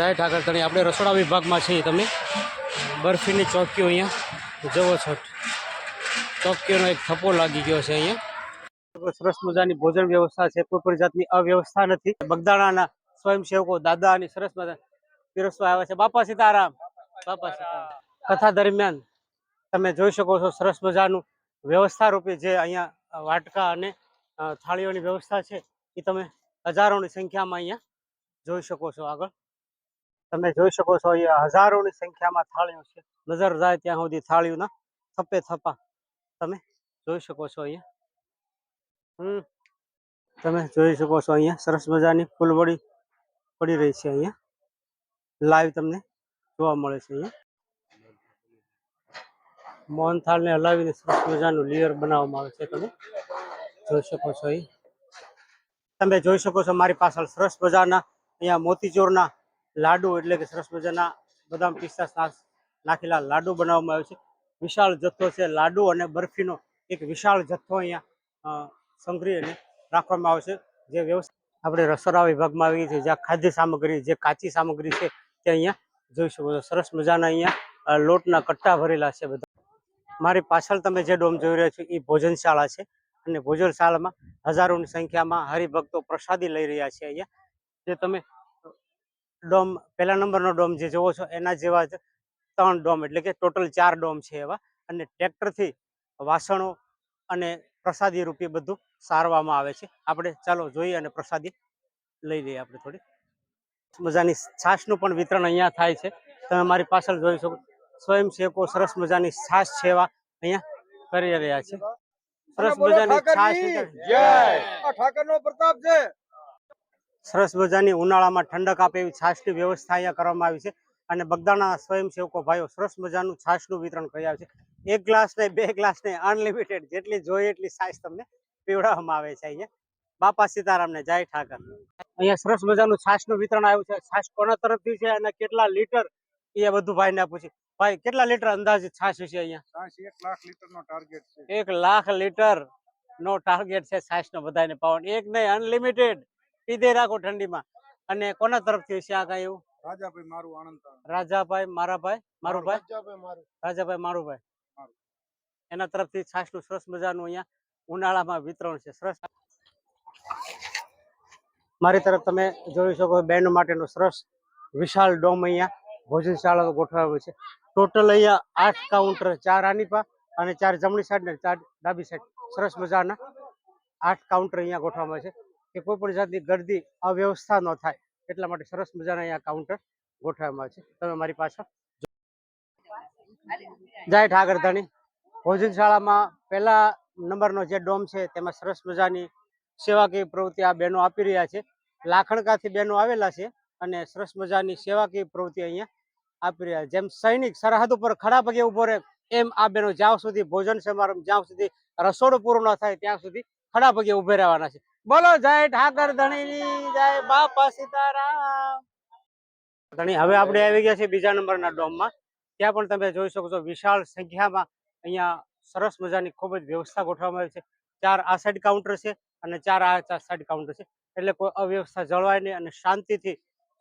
જય ઠાકર તણી આપણે રસોડા વિભાગમાં છીએ. તમે બરફીની ચોકીઓ અહીંયા જુઓ છો. ચોકીઓનો એક થપ્પો લાગી ગયો છે. અહીંયા સરસ મજાની ભોજન વ્યવસ્થા છે. કોઈ પણ જાતની અવ્યવસ્થા નથી. બગદાણાના સ્વયંસેવકો દાદાની સરસ મજા પીરસવા આવ્યા છે. બાપા સીતારામ. બાપા સીતારામ. કથા દરમિયાન તમે જોઈ શકો છો સરસ મજાનું વ્યવસ્થા રૂપે જે અહીંયા વાટકા અને થાળીઓની વ્યવસ્થા છે એ તમે હજારોની સંખ્યામાં અહીંયા જોઈ શકો છો. આગળ તમે જોઈ શકો છો અહીંયા હજારોની સંખ્યામાં થાળીઓ છે. નજર જાય ત્યાં સુધી થાળીઓના થપ્પે થપ્પા તમે જોઈ શકો છો. અહીંયા તમે જોઈ શકો છો અહીંયા સરસ મજાની ફૂલવડી પડી રહી છે. અહીંયા લાઈવ તમને જોવા મળે છે. અહીંયા મોહનથાળને હલાવીને સરસ મજાનું લેયર બનાવવામાં આવે છે. તમે જોઈ શકો છો. અહીં તમે જોઈ શકો છો મારી પાછળ સરસ મજાના અહીંયા મોતીચૂરના લાડુ એટલે કે સરસ મજાના બદામ પિસ્તા નાખેલા લાડુ બનાવવામાં આવે છે. વિશાળ જથ્થો છે. લાડુ અને બરફીનો એક વિશાળ જથ્થો અહીંયા સંગ્રહી અને રાખવામાં આવે છે. જે વ્યવસ્થા આપણે રસોડા વિભાગમાં આવી છે, જ્યાં ખાદ્ય સામગ્રી જે કાચી સામગ્રી છે તે અહીંયા જોઈ શકો છો. સરસ મજાના અહીંયા લોટના કટ્ટા ભરેલા છે. બધા મારી પાછળ તમે જે ડોમ જોઈ રહ્યા છો એ ભોજનશાળા છે અને ભોજનશાળામાં હજારોની સંખ્યામાં હરિભક્તો પ્રસાદી લઈ રહ્યા છે. અહીંયા જે તમે ડોમ પહેલા નંબરનો ડોમ જે જોવો છો એના જેવા જ 3 ડોમ એટલે કે ટોટલ 4 ડોમ છે એવા, અને ટ્રેક્ટરથી વાસણો અને પ્રસાદી રૂપે બધું સારવામાં આવે છે. આપણે ચાલો જોઈએ અને પ્રસાદી લઈ લઈએ. આપણે થોડી મજાની છાશનું પણ વિતરણ અહીંયા થાય છે. તમે મારી પાછળ જોઈ શકો સ્વયંસેવકો સરસ મજાની છાશ સેવા અહીંયા કરી રહ્યા છે. સરસ મજાની છાશ ઠાકરનો પ્રતાપ છે. સરસ મજાની ઉનાળામાં ઠંડક આપે એવી છાશની વ્યવસ્થા અહીંયા કરવામાં આવી છે. અને બગદાણા સ્વયંસેવકો ભાઈઓ સરસ મજાનું છાશનું વિતરણ કરી આવે છે. 1 ગ્લાસ નહીં, 2 ગ્લાસ નહીં, અનલિમિટેડ જેટલી જોઈએ એટલી છાશ તમને પીવડાવવામાં આવે છે. અહીંયા બાપા સીતારામ ને જય ઠાકર. અહીંયા સરસ મજાનું છાશનું વિતરણ આવ્યું છે. છાશ કોના તરફથી છે અને કેટલા લીટર એ બધું ભાઈને પૂછ્યું. ભાઈ કેટલા લીટર અંદાજે છાશ છે અહીંયા? 1 લાખ લીટરનો ટાર્ગેટ છે. 1 લાખ લીટર નો ટાર્ગેટ છે છાશનો બધાને પાવન. એક નહીં, અનલિમિટેડ પીધે રાખો ઠંડીમાં. અને કોના તરફથી છે આ કઈ એવું? રાજાભાઈ મારું આનંદ. રાજાભાઈ મારાભાઈ મારુભાઈ રાજાભાઈ મારુભાઈ એના તરફથી છાશનું સરસ મજાનું અહીંયા ઉનાળામાં વિતરણ છે. સરસ મારી તરફ તમે જોઈ શકો બહેનો માટેનો સરસ વિશાળ ડોમ અહીંયા ભોજનશાળા ગોઠવાયું છે. ટોટલ અહીંયા 8 કાઉન્ટર, 4 આની પા અને 4 જમણી સાઈડ ને 4 ડાબી સાઈડ સરસ મજાના 8 કાઉન્ટર અહીંયા ગોઠવવામાં છે કે કોઈ પણ જાતની ગર્દી અવ્યવસ્થા ન થાય એટલા માટે સરસ મજાના અહીંયા કાઉન્ટર ગોઠવવામાં આવે છે. તમે મારી પાછળ જય ઠાકર ધણી ભોજનશાળામાં પહેલા નંબરનો જે ડોમ છે તેમાં સરસ મજાની સેવાકીય પ્રવૃત્તિ આ બહેનો આપી રહ્યા છે. લાખણકાથી બહેનો આવેલા છે અને સરસ મજાની સેવાકીય પ્રવૃત્તિ અહીંયા આપી રહ્યા છે. જેમ સૈનિક સરહદ ઉપર ખડા પગે ઉભો રહે એમ આ બહેનો જ્યાં સુધી ભોજન સમારંભ, જ્યાં સુધી રસોડું પૂરું ન થાય ત્યાં સુધી ખડા પગે ઉભે રહેવાના છે. બોલો જય ઠાકર ધણીની જય, બાપા સીતારામ. ધણી હવે આપણે આવી ગયા છે બીજા નંબરના ડોમમાં. ત્યાં પણ તમે જોઈ શકો છો વિશાળ સંખ્યામાં અહીંયા સરસ મજાની ખૂબ જ વ્યવસ્થા ગોઠવવામાં આવી છે. 4 આ સાઈડ કાઉન્ટર છે અને 4 આ સાઈડ કાઉન્ટર છે એટલે કોઈ અવ્યવસ્થા જળવાય નહીં અને શાંતિથી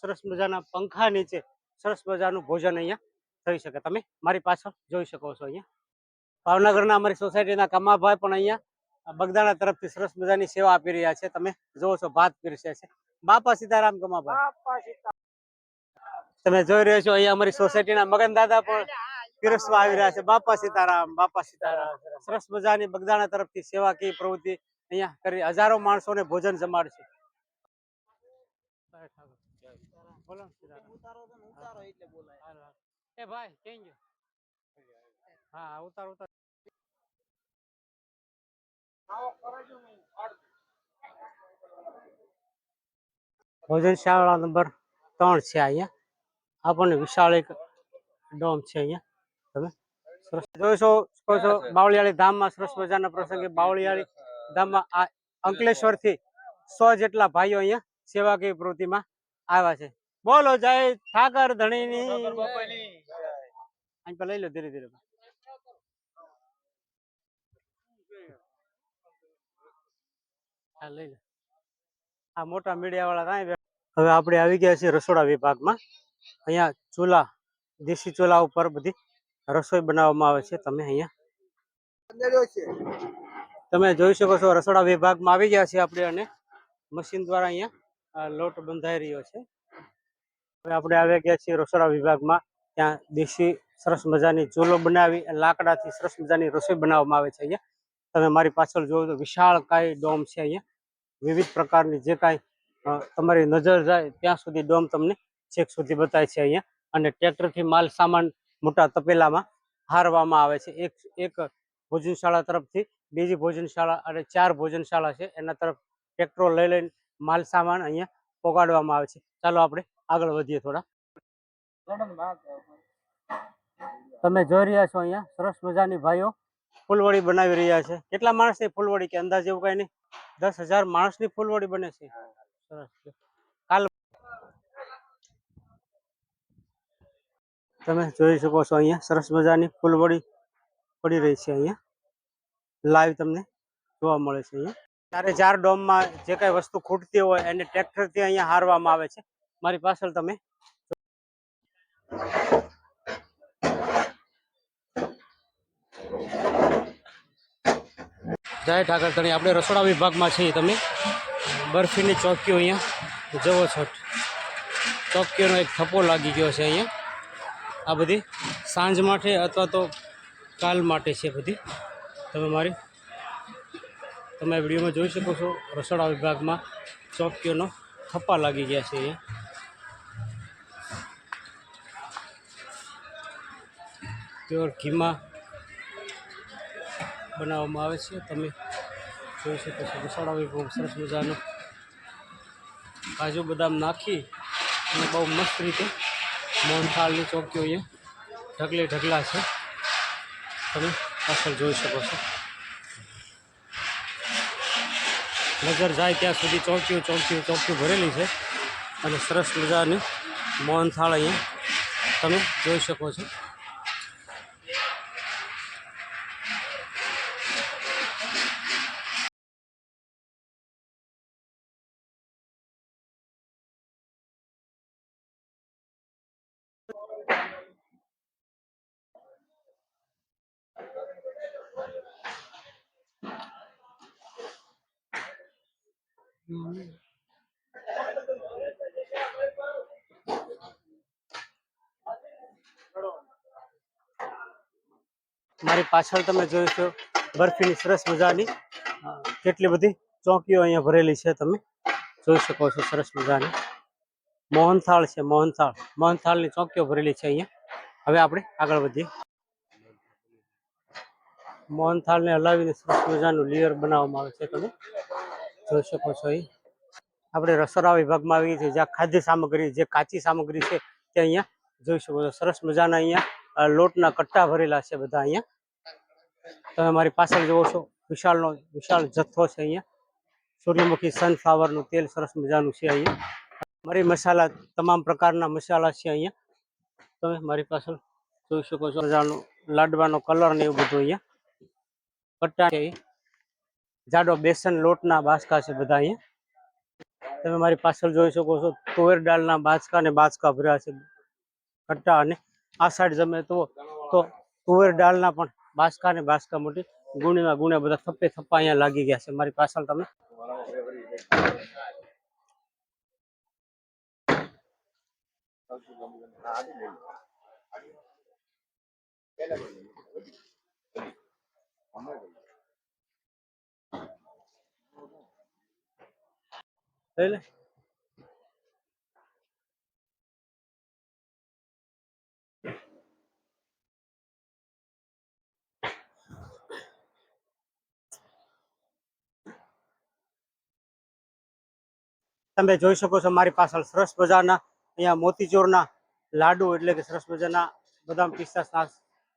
સરસ મજાના પંખા નીચે સરસ મજાનું ભોજન અહીંયા થઈ શકે. તમે મારી પાછળ જોઈ શકો છો. અહીંયા ભાવનગરના અમારી સોસાયટીના કમાભાઈ પણ અહીંયા બગદાણા તરફથી સરસ મજાની સેવા આપી રહ્યા છે. તમે જોવો છો ભાત પીરસે છે. બાપા સીતારામ કમાભાઈ. તમે જોઈ રહ્યા છો અહીંયા અમારી સોસાયટીના મગન દાદા પણ પીરસવા આવી રહ્યા છે. બાપા સીતારામ, બાપા સીતારામ. સરસ મજાની બગદાણા તરફથી સેવાકીય પ્રવૃત્તિ અહીંયા કરી હજારો માણસોને ભોજન જમાડશે. એ ભાઈ કેમ ગયો? હા ઉતાર ઉતાર. ભોજનશાળા નંબર 3 છે અહીંયા. આપણને વિશાળ એક ડોમ છે અહીંયા. તમે સરસ જોઈ શકો છો બાવળિયાળી ધામમાં સરસ મજાના પ્રસંગે બાવળિયાળી ધામમાં આ અંકલેશ્વરથી 100 જેટલા ભાઈઓ અહીંયા સેવાકીય પ્રવૃત્તિમાં આવ્યા છે. બોલો જય ઠાકર ધણીની. અહીં લઈ લો ધીરે ધીરે. હા લઈ લો. આ મોટા મીડિયા વાળા કાંઈ. હવે આપણે આવી ગયા છીએ રસોડા વિભાગમાં. અહીંયા ચૂલા, દેશી ચૂલા ઉપર બધી રસોઈ બનાવવામાં આવે છે. તમે જોઈ શકો છો રસોડા વિભાગમાં આવી ગયા છે આપણે, અને મશીન દ્વારા અહીંયા લોટ બંધાઈ રહ્યો છે. હવે આપણે આવી ગયા છીએ રસોડા વિભાગમાં. ત્યાં દેશી સરસ મજાની ચૂલો બનાવી લાકડાથી સરસ મજાની રસોઈ બનાવવામાં આવે છે. અહીંયા તમે મારી પાછળ જોવો તો વિશાળ કાય ડોમ છે. અહીંયા વિવિધ પ્રકારની જે કાંઈ તમારી નજર જાય ત્યાં સુધી ડોમ તમને છેક સુધી બતાય છે અહીંયા. અને ટ્રેક્ટરથી માલ સામાન મોટા તપેલામાં હારવામાં આવે છે. એક ભોજનશાળા તરફથી બીજી ભોજનશાળા અને 4 ભોજનશાળા છે એના તરફ ટ્રેક્ટરો લઈને માલ સામાન અહીંયા પોગાડવામાં આવે છે. ચાલો આપણે આગળ વધીએ થોડા. તમે જોઈ રહ્યા છો અહીંયા સરસ મજાની ભાઈઓ ફૂલવડી બનાવી રહ્યા છે. કેટલા માણસની ફૂલવડી કે અંદાજ એવું કઈ નહીં? 10,000 માણસની ફૂલવડી બને છે. સરસ. કાલ તમે જોઈ શકો છો અહીંયા સરસ મજાની ફૂલવડી પડી રહી છે. અહીંયા લાઈવ તમને જોવા મળે છે. અહીંયા 4 ડોમમાં જે કઈ વસ્તુ ખૂટતી હોય એને ટ્રેક્ટરથી અહીંયા હારવામાં આવે છે. મારી પાછળ તમે જય ઠાકર તણી, આપણે રસોડા વિભાગમાં છીએ. તમે બરફીની ચોકીઓ અહીંયા જુઓ છો. ચોકીઓનો એક થપ્પો લાગી ગયો છે અહીંયા. આ બધી સાંજ માટે અથવા તો કાલ માટે છે બધી. તમે વિડીયોમાં જોઈ શકો છો રસોડા વિભાગમાં ચોકીઓનો થપ્પા લાગી ગયા છે અહીંયા. પ્યોર ઘીમાં બનાવવામાં આવે છે. તમે જોઈ શકો છો રસોડા વિભાગ સરસ મજાનો કાજુ બદામ નાખી અને બહુ મસ્ત રીતે મોહનથાળની ચોકીઓ અહીંયા ઢગલા છે. તમે પાછળ જોઈ શકો છો. નજર જાય ત્યાં સુધી ચોકીઓ ભરેલી છે. અને સરસ મજાની મોહનથાળ અહીંયા તમે જોઈ શકો છો. મારી પાછળ તમે જોઈશો બરફીની સરસ મજાની કેટલી બધી ચોકીઓ અહીંયા ભરેલી છે. તમે જોઈ શકો છો સરસ મજાની મોહનથાળ છે. મોહનથાળની ચોકીઓ ભરેલી છે અહીંયા. હવે આપણે આગળ વધીએ. મોહનથાળને હલાવીને સરસ મજાનું લેયર બનાવવામાં આવે છે. તમે જોઈ શકો છો. આપણે રસોડા વિભાગમાં આવીએ છીએ જ્યાં ખાદ્ય સામગ્રી, જે કાચી સામગ્રી છે તે અહીંયા જોઈ શકો છો. સરસ મજાના અહીંયા લોટના કટ્ટા ભરેલા છે બધા. અહીંયા તમે મારી પાછળ જોવો છો વિશાળ જથ્થો છે. અહીંયા સૂર્યમુખી સનફ્લાવરનું તેલ સરસ મજાનું છે. અહીંયા મરી મસાલા, તમામ પ્રકારના મસાલા છે. અહીંયા તમે મારી પાછળ જોઈ શકો છો મજાનું લાડવાનો કલર ને એવું બધું અહીંયા કટ્ટા છે. જાડો બેસન લોટના બાચકા છે બધા અહીંયા. તમે મારી પાછળ જોઈ શકો છો તુવેર દાળના બાચકા ભર્યા છે કટ્ટા. અને આ સાઈડ જમે તો તુવેર દાળના પણ બાચકા મોટી ગુણ્યા બધા થપ્પા અહીંયા લાગી ગયા છે. મારી પાછળ તમે લઈ લે. તમે જોઈ શકો છો મારી પાછળ સરસ મજાના અહીંયા મોતીચૂરના લાડુ, એટલે કે સરસ મજાના બદામ પિસ્તા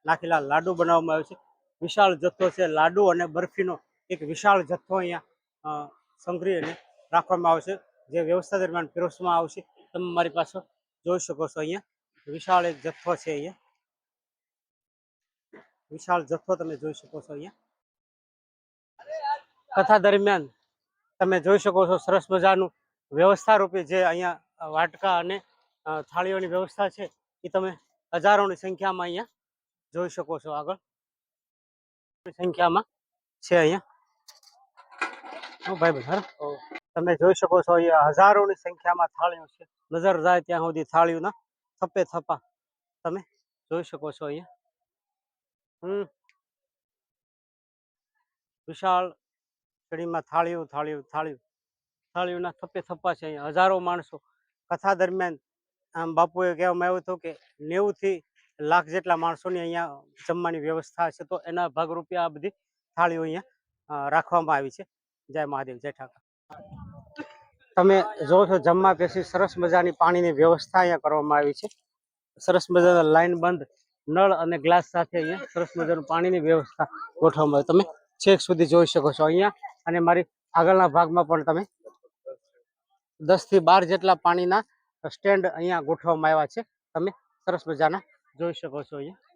નાખેલા લાડુ બનાવવામાં આવે છે. વિશાળ જથ્થો છે. લાડુ અને બરફીનો એક વિશાળ જથ્થો અહીંયા સંગ્રહીને રાખવામાં આવશે, જે વ્યવસ્થા દરમિયાન પીરસવામાં આવશે. તમે મારી પાછળ જોઈ શકો છો અહીંયા વિશાળ એક જથ્થો છે. અહીંયા વિશાળ જથ્થો તમે જોઈ શકો છો. અહીંયા કથા દરમિયાન તમે જોઈ શકો છો સરસ મજાનું વ્યવસ્થા રૂપે જે અહીંયા વાટકા અને થાળીઓની વ્યવસ્થા છે એ તમે હજારોની સંખ્યામાં અહીંયા જોઈ શકો છો. આગળ સંખ્યામાં છે અહીંયા. ભાઈ તમે જોઈ શકો છો અહીંયા હજારોની સંખ્યામાં થાળીઓ છે. નજર જાય ત્યાં સુધી થાળીઓના થપ્પે થપ્પા તમે જોઈ શકો છો અહીંયા. વિશાળ શ્રેણીમાં થાળીઓ થાળીઓ થાળીઓ થાળીઓના થપ્પે થપ્પા છે અહીંયા. હજારો માણસો કથા દરમિયાન આમ બાપુએ કહેવામાં આવ્યું હતું કે 90 થી લાખ જેટલા માણસોની અહીંયા જમવાની વ્યવસ્થા છે. તો એના ભાગરૂપે આ બધી થાળીઓ અહીંયા રાખવામાં આવી છે. જય મહાદેવ, જય ઠાકર. તમે જો છો જમવા બેસી સરસ મજાની પાણીની વ્યવસ્થા અહીંયા કરવામાં આવી છે. સરસ મજાના લાઈન બંધ નળ અને ગ્લાસ સાથે અહીંયા સરસ મજાનું પાણીની વ્યવસ્થા ગોઠવવામાં આવી. તમે છેક સુધી જોઈ શકો છો અહીંયા. અને મારી આગળના ભાગમાં પણ તમે 10 થી 12 જેટલા પાણીના સ્ટેન્ડ અહીંયા ગોઠવવામાં આવ્યા છે. તમે સરસ મજાના જોઈ શકો છો અહીંયા.